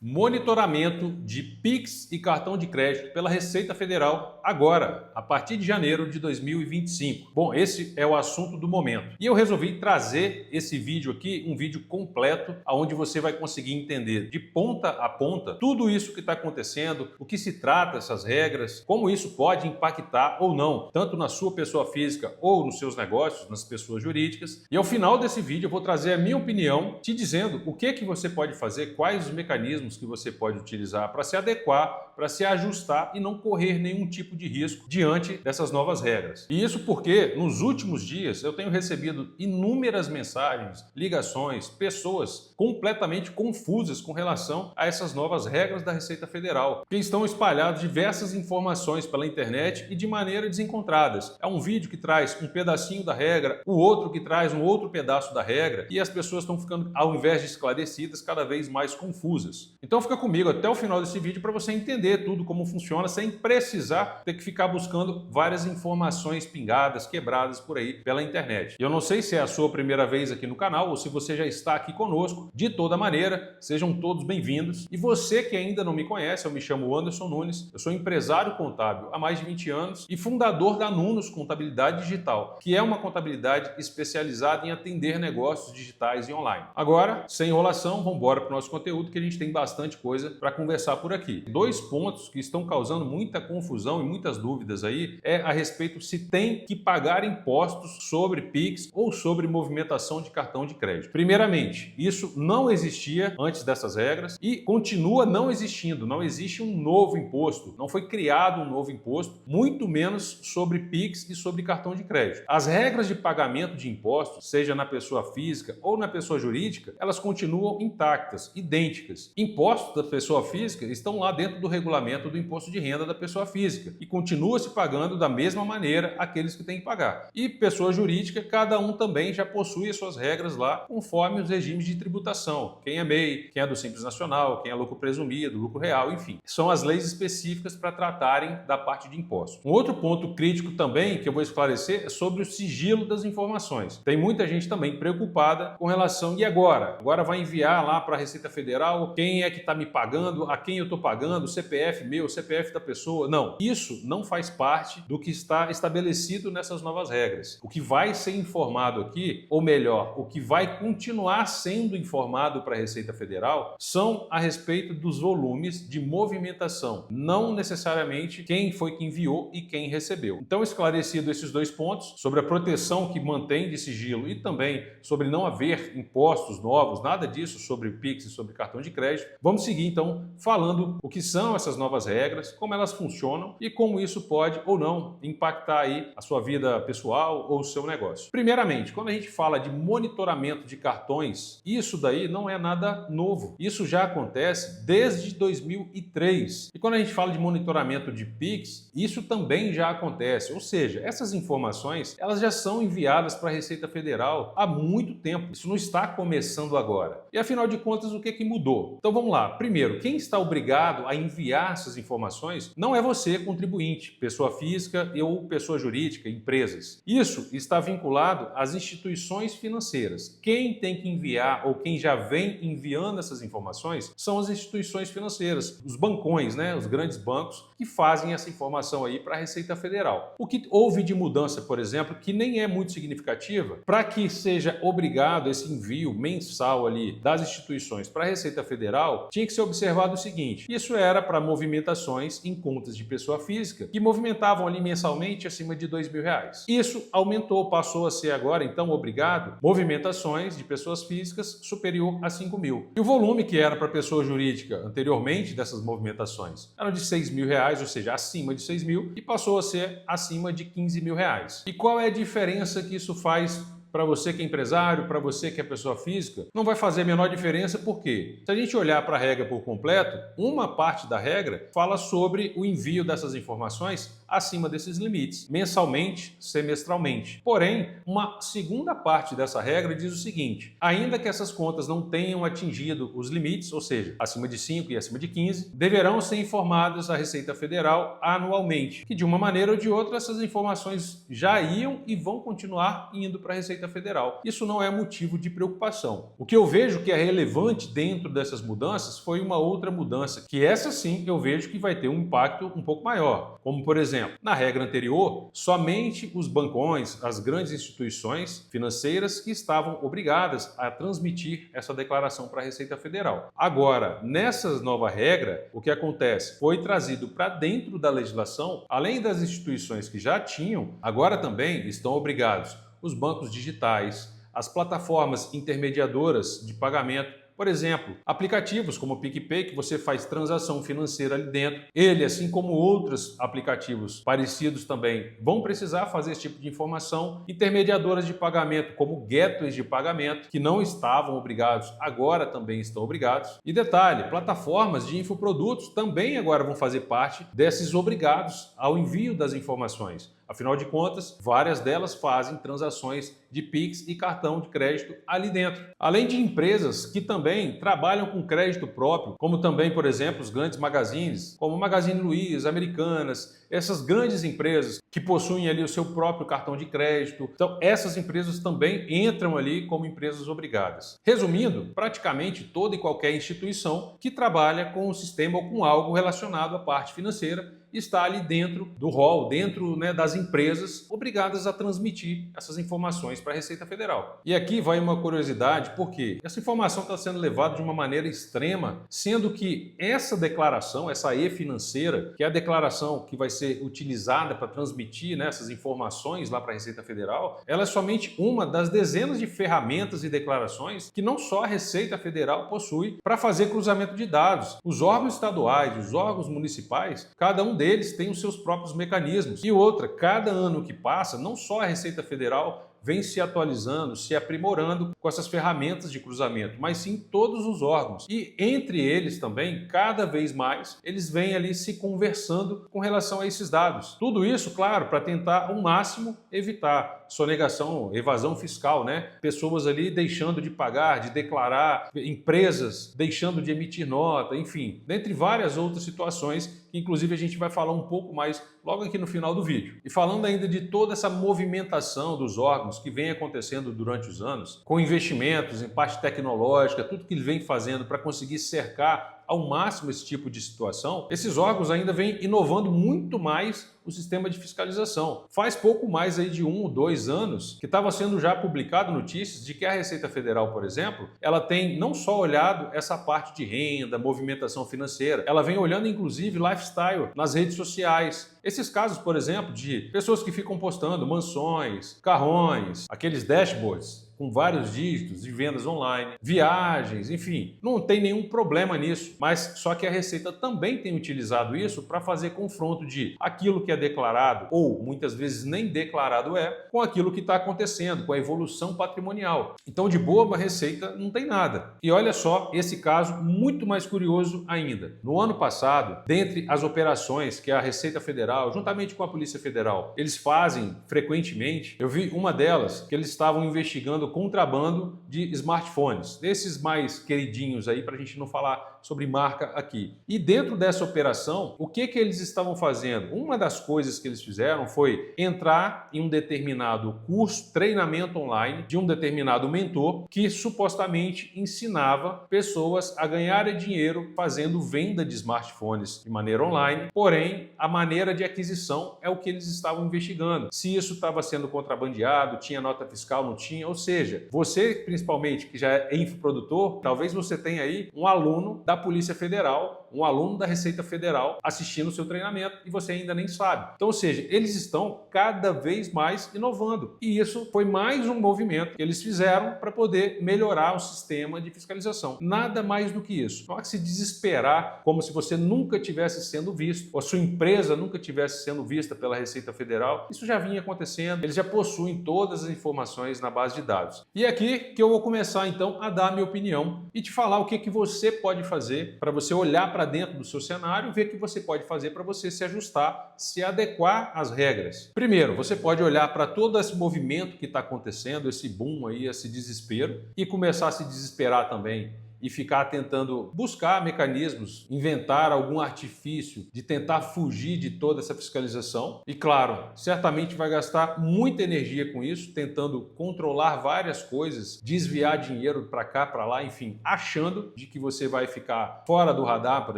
Monitoramento de Pix e cartão de crédito pela Receita Federal agora, a partir de janeiro de 2025. Bom, esse é o assunto do momento. E eu resolvi trazer esse vídeo aqui, um vídeo completo, onde você vai conseguir entender de ponta a ponta tudo isso que está acontecendo, o que se trata essas regras, como isso pode impactar ou não, tanto na sua pessoa física ou nos seus negócios, nas pessoas jurídicas. E ao final desse vídeo eu vou trazer a minha opinião, te dizendo o que você pode fazer, quais os mecanismos que você pode utilizar para se adequar, para se ajustar e não correr nenhum tipo de risco diante dessas novas regras. E isso porque nos últimos dias eu tenho recebido inúmeras mensagens, ligações, pessoas completamente confusas com relação a essas novas regras da Receita Federal, que estão espalhadas diversas informações pela internet e de maneira desencontradas. É um vídeo que traz um pedacinho da regra, o outro que traz um outro pedaço da regra e as pessoas estão ficando, ao invés de esclarecidas, cada vez mais confusas. Então fica comigo até o final desse vídeo para você entender tudo como funciona sem precisar ter que ficar buscando várias informações pingadas, quebradas por aí pela internet. E eu não sei se é a sua primeira vez aqui no canal ou se você já está aqui conosco. De toda maneira, sejam todos bem-vindos. E você que ainda não me conhece, eu me chamo Anderson Nunes, eu sou empresário contábil há mais de 20 anos e fundador da Nunos Contabilidade Digital, que é uma contabilidade especializada em atender negócios digitais e online. Agora, sem enrolação, vamos embora para o nosso conteúdo que a gente tem bastante coisa para conversar por aqui. Dois pontos que estão causando muita confusão e muitas dúvidas aí é a respeito se tem que pagar impostos sobre Pix ou sobre movimentação de cartão de crédito. Primeiramente, isso não existia antes dessas regras e continua não existindo. Não existe um novo imposto, não foi criado um novo imposto, muito menos sobre Pix e sobre cartão de crédito. As regras de pagamento de impostos, seja na pessoa física ou na pessoa jurídica, elas continuam intactas, idênticas. Impostos da pessoa física estão lá dentro do regulamento do imposto de renda da pessoa física e continua se pagando da mesma maneira aqueles que têm que pagar. E pessoa jurídica, cada um também já possui as suas regras lá conforme os regimes de tributação. Quem é MEI, quem é do Simples Nacional, quem é lucro presumido, lucro real, enfim. São as leis específicas para tratarem da parte de impostos. Um outro ponto crítico também que eu vou esclarecer é sobre o sigilo das informações. Tem muita gente também preocupada com relação, e agora? Agora vai enviar lá para a Receita Federal quem é que está me pagando, a quem eu estou pagando, CPF meu, CPF da pessoa. Não, isso não faz parte do que está estabelecido nessas novas regras. O que vai ser informado aqui, ou melhor, o que vai continuar sendo informado para a Receita Federal são a respeito dos volumes de movimentação, não necessariamente quem foi que enviou e quem recebeu. Então, esclarecido esses dois pontos, sobre a proteção que mantém de sigilo e também sobre não haver impostos novos, nada disso sobre Pix e sobre cartão de crédito, vamos seguir então falando o que são essas novas regras, como elas funcionam e como isso pode ou não impactar aí a sua vida pessoal ou o seu negócio. Primeiramente, quando a gente fala de monitoramento de cartões, isso daí não é nada novo. Isso já acontece desde 2003. E quando a gente fala de monitoramento de Pix, isso também já acontece. Ou seja, essas informações, elas já são enviadas para a Receita Federal há muito tempo. Isso não está começando agora. E afinal de contas, o que mudou? Então vamos lá. Primeiro, quem está obrigado a enviar essas informações não é você, contribuinte, pessoa física ou pessoa jurídica, empresas. Isso está vinculado às instituições financeiras. Quem tem que enviar ou quem já vem enviando essas informações são as instituições financeiras, os bancões, né, os grandes bancos que fazem essa informação aí para a Receita Federal. O que houve de mudança, por exemplo, que nem é muito significativa, para que seja obrigado esse envio mensal ali das instituições para a Receita Federal, tinha que ser observado o seguinte: isso era para movimentações em contas de pessoa física que movimentavam ali mensalmente acima de R$2.000. Isso aumentou, passou a ser agora então obrigado movimentações de pessoas físicas superior a R$5.000. E o volume que era para pessoa jurídica anteriormente dessas movimentações era de R$6.000, ou seja, acima de 6.000, e passou a ser acima de R$15.000. E qual é a diferença que isso faz para você que é empresário, para você que é pessoa física? Não vai fazer a menor diferença, por quê? Se a gente olhar para a regra por completo, uma parte da regra fala sobre o envio dessas informações acima desses limites, mensalmente, semestralmente. Porém, uma segunda parte dessa regra diz o seguinte: ainda que essas contas não tenham atingido os limites, ou seja, acima de 5 e acima de 15, deverão ser informadas à Receita Federal anualmente, que de uma maneira ou de outra essas informações já iam e vão continuar indo para a Receita Receita Federal. Isso não é motivo de preocupação. O que eu vejo que é relevante dentro dessas mudanças foi uma outra mudança, que essa sim eu vejo que vai ter um impacto um pouco maior. Como, por exemplo, na regra anterior, somente os bancões, as grandes instituições financeiras que estavam obrigadas a transmitir essa declaração para a Receita Federal. Agora, nessa nova regra, o que acontece? Foi trazido para dentro da legislação, além das instituições que já tinham, agora também estão obrigados os bancos digitais, as plataformas intermediadoras de pagamento, por exemplo, aplicativos como o PicPay, que você faz transação financeira ali dentro. Ele, assim como outros aplicativos parecidos também, vão precisar fazer esse tipo de informação. Intermediadoras de pagamento, como gateways de pagamento, que não estavam obrigados, agora também estão obrigados. E detalhe, plataformas de infoprodutos também agora vão fazer parte desses obrigados ao envio das informações. Afinal de contas, várias delas fazem transações de Pix e cartão de crédito ali dentro. Além de empresas que também trabalham com crédito próprio, como também, por exemplo, os grandes magazines, como Magazine Luiza, Americanas, essas grandes empresas que possuem ali o seu próprio cartão de crédito. Então, essas empresas também entram ali como empresas obrigadas. Resumindo, praticamente toda e qualquer instituição que trabalha com um sistema ou com algo relacionado à parte financeira está ali dentro do rol, dentro das empresas obrigadas a transmitir essas informações para a Receita Federal. E aqui vai uma curiosidade, porque essa informação está sendo levada de uma maneira extrema, sendo que essa declaração, essa e-financeira, que é a declaração que vai ser utilizada para transmitir essas informações lá para a Receita Federal, ela é somente uma das dezenas de ferramentas e declarações que não só a Receita Federal possui para fazer cruzamento de dados. Os órgãos estaduais, os órgãos municipais, cada um deles tem os seus próprios mecanismos. E outra, cada ano que passa, não só a Receita Federal vem se atualizando, se aprimorando com essas ferramentas de cruzamento, mas sim todos os órgãos. E entre eles também, cada vez mais, eles vêm ali se conversando com relação a esses dados. Tudo isso, claro, para tentar ao máximo evitar sonegação, evasão fiscal, Pessoas ali deixando de pagar, de declarar, empresas deixando de emitir nota, enfim, dentre várias outras situações que inclusive a gente vai falar um pouco mais logo aqui no final do vídeo. E falando ainda de toda essa movimentação dos órgãos que vem acontecendo durante os anos, com investimentos em parte tecnológica, tudo que ele vem fazendo para conseguir cercar ao máximo esse tipo de situação, esses órgãos ainda vêm inovando muito mais o sistema de fiscalização. Faz pouco mais aí de 1 ou 2 anos que estava sendo já publicado notícias de que a Receita Federal, por exemplo, ela tem não só olhado essa parte de renda, movimentação financeira, ela vem olhando inclusive lifestyle nas redes sociais. Esses casos, por exemplo, de pessoas que ficam postando mansões, carrões, aqueles dashboards com vários dígitos de vendas online, viagens, enfim, não tem nenhum problema nisso, mas só que a Receita também tem utilizado isso para fazer confronto de aquilo que é declarado ou muitas vezes nem declarado com aquilo que está acontecendo, com a evolução patrimonial. Então, de boa, a Receita não tem nada. E olha só esse caso muito mais curioso ainda. No ano passado, dentre as operações que a Receita Federal, juntamente com a Polícia Federal, eles fazem frequentemente, eu vi uma delas que eles estavam investigando contrabando de smartphones, desses mais queridinhos aí, para a gente não falar sobre marca aqui. E dentro dessa operação, o que eles estavam fazendo? Uma das coisas que eles fizeram foi entrar em um determinado curso, treinamento online de um determinado mentor que supostamente ensinava pessoas a ganharem dinheiro fazendo venda de smartphones de maneira online, porém a maneira de aquisição é o que eles estavam investigando. Se isso estava sendo contrabandeado, tinha nota fiscal, não tinha, ou seja, você principalmente que já é infoprodutor, talvez você tenha aí um aluno da Polícia Federal, um aluno da Receita Federal assistindo o seu treinamento e você ainda nem sabe. Então, ou seja, eles estão cada vez mais inovando. E isso foi mais um movimento que eles fizeram para poder melhorar o sistema de fiscalização. Nada mais do que isso. Não há que se desesperar como se você nunca tivesse sendo visto, ou a sua empresa nunca tivesse sendo vista pela Receita Federal. Isso já vinha acontecendo, eles já possuem todas as informações na base de dados. E é aqui que eu vou começar então a dar a minha opinião e te falar o que você pode fazer para você olhar para dentro do seu cenário e ver o que você pode fazer para você se ajustar, se adequar às regras. Primeiro, você pode olhar para todo esse movimento que está acontecendo, esse boom aí, esse desespero, e começar a se desesperar também e ficar tentando buscar mecanismos, inventar algum artifício de tentar fugir de toda essa fiscalização. E claro, certamente vai gastar muita energia com isso, tentando controlar várias coisas, desviar dinheiro para cá, para lá, enfim, achando de que você vai ficar fora do radar, por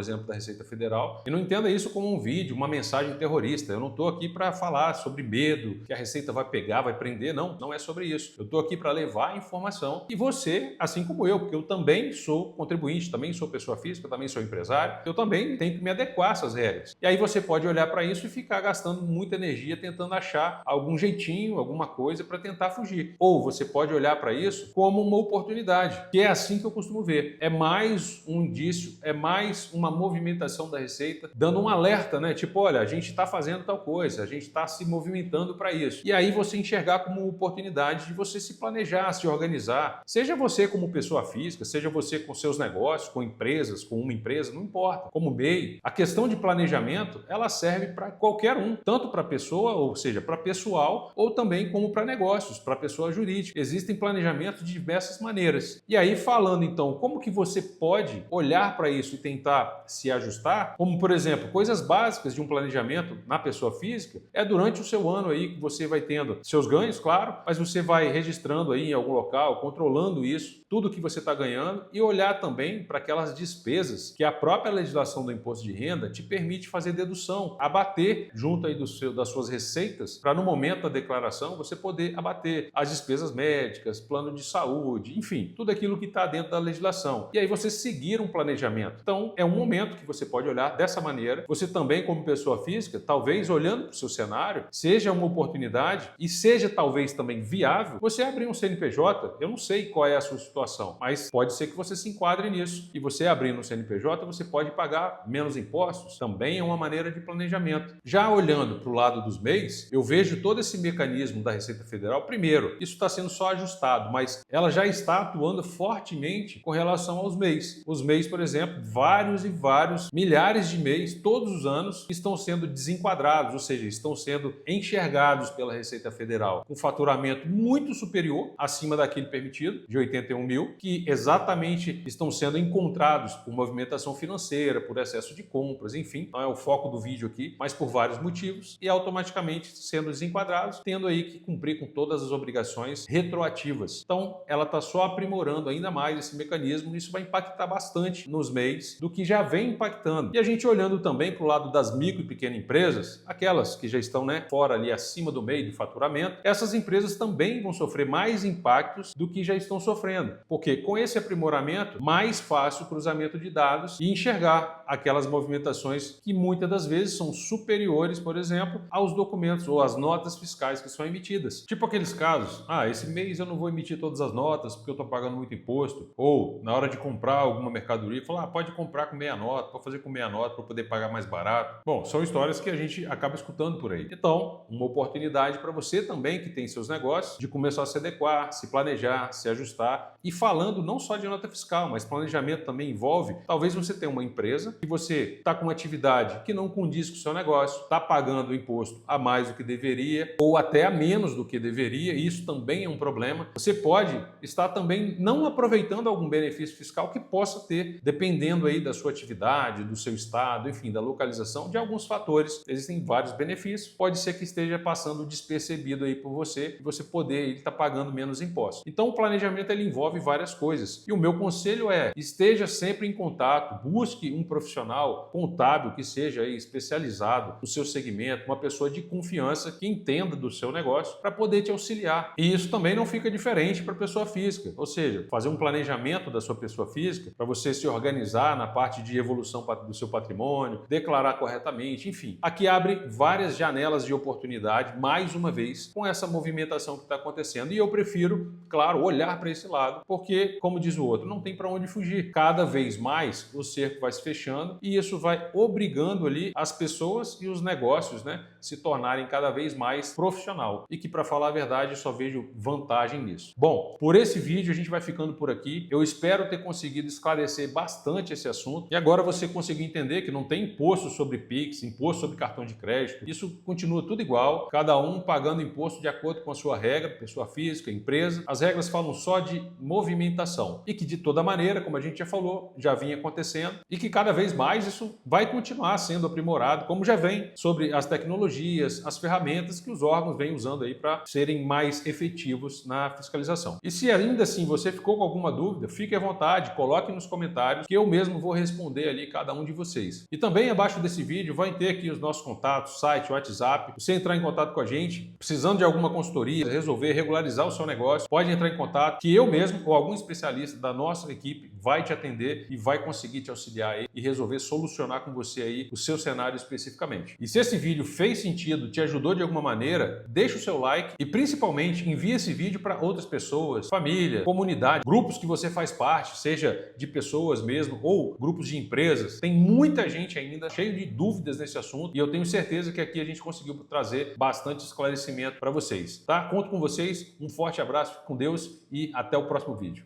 exemplo, da Receita Federal. E não entenda isso como um vídeo, uma mensagem terrorista. Eu não estou aqui para falar sobre medo, que a Receita vai pegar, vai prender. Não, não é sobre isso. Eu estou aqui para levar a informação e você, assim como eu, porque eu também sou contribuinte, também sou pessoa física, também sou empresário, eu também tenho que me adequar a essas regras. E aí você pode olhar para isso e ficar gastando muita energia tentando achar algum jeitinho, alguma coisa para tentar fugir. Ou você pode olhar para isso como uma oportunidade, que é assim que eu costumo ver. É mais um indício, é mais uma movimentação da Receita, dando um alerta, né? Tipo, olha, a gente está fazendo tal coisa, a gente está se movimentando para isso. E aí você enxergar como uma oportunidade de você se planejar, se organizar. Seja você como pessoa física, seja você com seus negócios, com empresas, com uma empresa, não importa. Como MEI, a questão de planejamento, ela serve para qualquer um, tanto para pessoa, ou seja, para pessoal, ou também como para negócios, para pessoa jurídica. Existem planejamentos de diversas maneiras. E aí, falando então, como que você pode olhar para isso e tentar se ajustar, como por exemplo, coisas básicas de um planejamento na pessoa física, é durante o seu ano aí que você vai tendo seus ganhos, claro, mas você vai registrando aí em algum local, controlando isso, tudo que você está ganhando e olhar também para aquelas despesas que a própria legislação do imposto de renda te permite fazer dedução, abater junto aí das suas receitas, para no momento da declaração você poder abater as despesas médicas, plano de saúde, enfim, tudo aquilo que está dentro da legislação. E aí você seguir um planejamento. Então, é um momento que você pode olhar dessa maneira. Você também, como pessoa física, talvez olhando para o seu cenário, seja uma oportunidade e seja talvez também viável você abrir um CNPJ. Eu não sei qual é a sua situação, mas pode ser que você se enquadre nisso. E você abrindo um CNPJ, você pode pagar menos impostos. Também é uma maneira de planejamento. Já olhando para o lado dos MEIs, eu vejo todo esse mecanismo da Receita Federal. Primeiro, isso está sendo só ajustado, mas ela já está atuando fortemente com relação aos MEIs. Os MEIs, por exemplo, vários e vários, milhares de MEIs, todos os anos, estão sendo desenquadrados, ou seja, estão sendo enxergados pela Receita Federal com faturamento muito superior, acima daquele permitido, de 81 mil, que exatamente estão sendo encontrados por movimentação financeira, por excesso de compras, enfim, não é o foco do vídeo aqui, mas por vários motivos, e automaticamente sendo desenquadrados, tendo aí que cumprir com todas as obrigações retroativas. Então, ela está só aprimorando ainda mais esse mecanismo, e isso vai impactar bastante nos MEIs do que já vem impactando. E a gente olhando também para o lado das micro e pequenas empresas, aquelas que já estão fora ali acima do MEI de faturamento, essas empresas também vão sofrer mais impactos do que já estão sofrendo, porque com esse aprimoramento, mais fácil o cruzamento de dados e enxergar aquelas movimentações que muitas das vezes são superiores, por exemplo, aos documentos ou às notas fiscais que são emitidas. Tipo aqueles casos, esse mês eu não vou emitir todas as notas porque eu estou pagando muito imposto, ou na hora de comprar alguma mercadoria, falar, pode comprar com meia nota, pode fazer com meia nota para poder pagar mais barato. Bom, são histórias que a gente acaba escutando por aí. Então, uma oportunidade para você também que tem seus negócios de começar a se adequar, se planejar, se ajustar. E falando não só de nota fiscal, mas planejamento também envolve, talvez você tenha uma empresa que você está com uma atividade que não condiz com o seu negócio, está pagando o imposto a mais do que deveria ou até a menos do que deveria, e isso também é um problema. Você pode estar também não aproveitando algum benefício fiscal que possa ter, dependendo aí da sua atividade, do seu estado, enfim, da localização, de alguns fatores. Existem vários benefícios, pode ser que esteja passando despercebido aí por você e você poder estar pagando menos impostos. Então o planejamento ele envolve várias coisas. E o meu conselho é, esteja sempre em contato, busque um profissional contábil que seja aí especializado no seu segmento, uma pessoa de confiança que entenda do seu negócio para poder te auxiliar. E isso também não fica diferente para a pessoa física, ou seja, fazer um planejamento da sua pessoa física para você se organizar na parte de evolução do seu patrimônio, declarar corretamente, enfim. Aqui abre várias janelas de oportunidade, mais uma vez, com essa movimentação que está acontecendo. E eu prefiro, claro, olhar para esse lado, porque, como diz o outro, não tem para onde fugir. Cada vez mais o cerco vai se fechando desejando, e isso vai obrigando ali as pessoas e os negócios, né, se tornarem cada vez mais profissional. E que, para falar a verdade, eu só vejo vantagem nisso. Bom, por esse vídeo a gente vai ficando por aqui. Eu espero ter conseguido esclarecer bastante esse assunto. E agora você conseguiu entender que não tem imposto sobre Pix, imposto sobre cartão de crédito. Isso continua tudo igual, cada um pagando imposto de acordo com a sua regra, pessoa física, empresa. As regras falam só de movimentação e que de toda maneira, como a gente já falou, já vinha acontecendo e que cada vez mais isso vai continuar sendo aprimorado, como já vem sobre as tecnologias, as ferramentas que os órgãos vêm usando aí para serem mais efetivos na fiscalização. E se ainda assim você ficou com alguma dúvida, fique à vontade, coloque nos comentários que eu mesmo vou responder ali cada um de vocês. E também abaixo desse vídeo vai ter aqui os nossos contatos, site, WhatsApp. Você entrar em contato com a gente, precisando de alguma consultoria, resolver regularizar o seu negócio, pode entrar em contato que eu mesmo ou algum especialista da nossa equipe vai te atender e vai conseguir te auxiliar aí e resolver solucionar com você aí o seu cenário especificamente. E se esse vídeo fez sentido, te ajudou de alguma maneira, deixa o seu like e principalmente envie esse vídeo para outras pessoas, família, comunidade, grupos que você faz parte, seja de pessoas mesmo ou grupos de empresas. Tem muita gente ainda cheio de dúvidas nesse assunto e eu tenho certeza que aqui a gente conseguiu trazer bastante esclarecimento para vocês, tá? Conto com vocês, um forte abraço, fique com Deus e até o próximo vídeo.